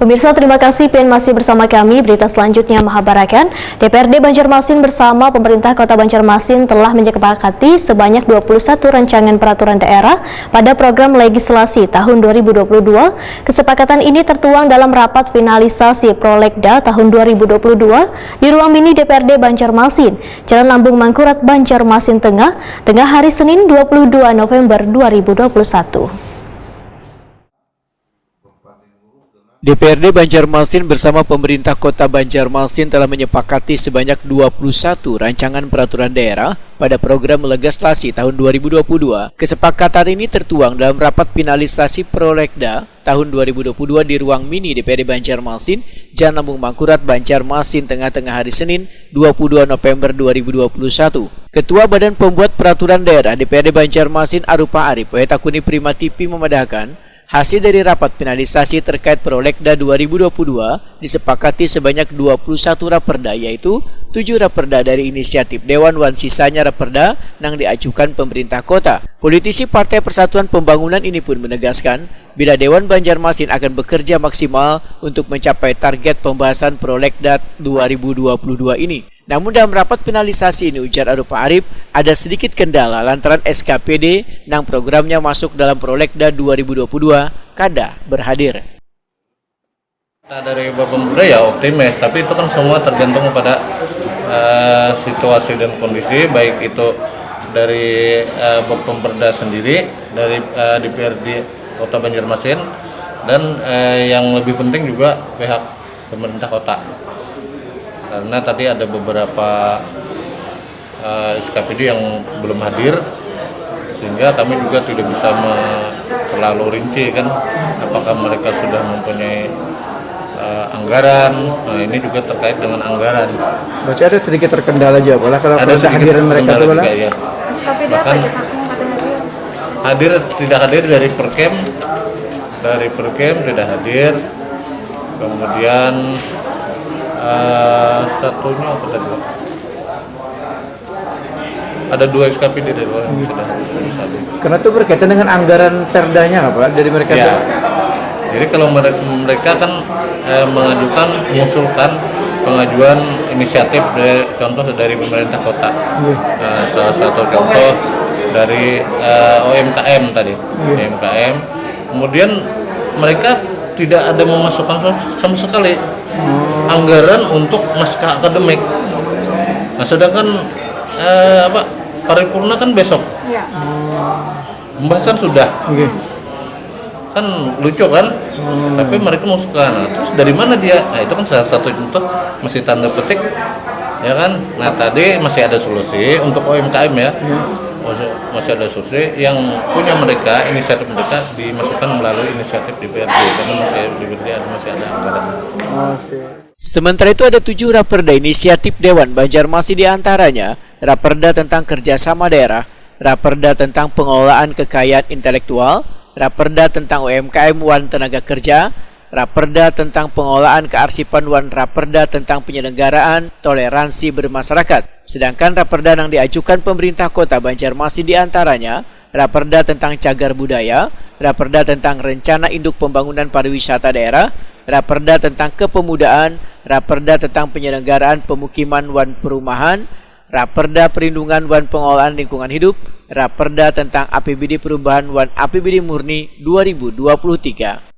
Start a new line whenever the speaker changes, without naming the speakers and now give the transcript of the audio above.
Pemirsa, terima kasih PN masih bersama kami. Berita selanjutnya mengabarkan DPRD Banjarmasin bersama pemerintah Kota Banjarmasin telah menyepakati sebanyak 21 rancangan peraturan daerah pada program legislasi tahun 2022. Kesepakatan ini tertuang dalam rapat finalisasi Prolegda tahun 2022 di ruang mini DPRD Banjarmasin, Jalan Lambung Mangkurat, Banjarmasin Tengah hari Senin 22 November 2021.
DPRD Banjarmasin bersama pemerintah Kota Banjarmasin telah menyepakati sebanyak 21 rancangan peraturan daerah pada program legislasi tahun 2022. Kesepakatan ini tertuang dalam rapat finalisasi Prolegda tahun 2022 di ruang mini DPRD Banjarmasin, Jalan Lambung Mangkurat, Banjarmasin Tengah hari Senin 22 November 2021. Ketua Badan Pembuat Peraturan Daerah DPRD Banjarmasin Arupa Arif Wetakuni Prima TV memedahkan hasil dari rapat finalisasi terkait Prolegda 2022 disepakati sebanyak 21 raperda, yaitu 7 raperda dari inisiatif Dewan Wan, sisanya raperda yang diajukan pemerintah kota. Politisi Partai Persatuan Pembangunan ini pun menegaskan bila Dewan Banjarmasin akan bekerja maksimal untuk mencapai target pembahasan Prolegda 2022 ini. Namun dalam rapat finalisasi ini, ujar Arupa Arif, ada sedikit kendala lantaran SKPD yang programnya masuk dalam Prolegda 2022 kada berhadir.
Kita dari Bapemda ya optimis, tapi itu kan semua tergantung pada situasi dan kondisi, baik itu dari Bapemda sendiri, dari DPRD Kota Banjarmasin, dan yang lebih penting juga pihak pemerintah kota. Karena tadi ada beberapa SKPD yang belum hadir, sehingga kami juga tidak bisa terlalu rinci kan, apakah mereka sudah mempunyai anggaran. Nah, ini juga terkait dengan anggaran.
Berarti ada sedikit terkendala juga, kalau
ada sedikit
mereka
juga, ya. Bahkan tidak hadir dari Perkem tidak hadir, kemudian satunya apa tadi? Ada 2 SKPD dari luar yang sudah hadir.
Karena itu berkaitan dengan anggaran perdanya apa dari mereka?
Ya. Jadi kalau mereka kan mengusulkan pengajuan inisiatif contoh dari pemerintah kota. Salah satu contoh dari UMKM tadi, UMKM. Kemudian mereka tidak ada memasukkan sama sekali anggaran untuk naskah akademik. Nah, sedangkan paripurna kan besok. Pembahasan sudah. Kan lucu kan? Tapi mereka masukkan. Nah, terus dari mana dia? Nah, itu kan salah satu contoh, masih tanda petik, ya kan? Nah, tadi masih ada solusi untuk UMKM ya. Masih ada solusi yang punya mereka, inisiatif mereka dimasukkan melalui inisiatif DPRD, karena masih ada anggaran.
Sementara itu ada 7 raperda inisiatif Dewan Banjarmasin, di antaranya raperda tentang kerjasama daerah, raperda tentang pengelolaan kekayaan intelektual, raperda tentang UMKM wan tenaga kerja, raperda tentang pengelolaan kearsipan wan raperda tentang penyelenggaraan toleransi bermasyarakat. Sedangkan raperda yang diajukan pemerintah Kota Banjarmasin di antaranya raperda tentang cagar budaya, raperda tentang rencana induk pembangunan pariwisata daerah, raperda tentang kepemudaan, raperda tentang penyelenggaraan pemukiman wan perumahan, raperda perlindungan wan pengelolaan lingkungan hidup, raperda tentang APBD perubahan wan APBD murni 2023.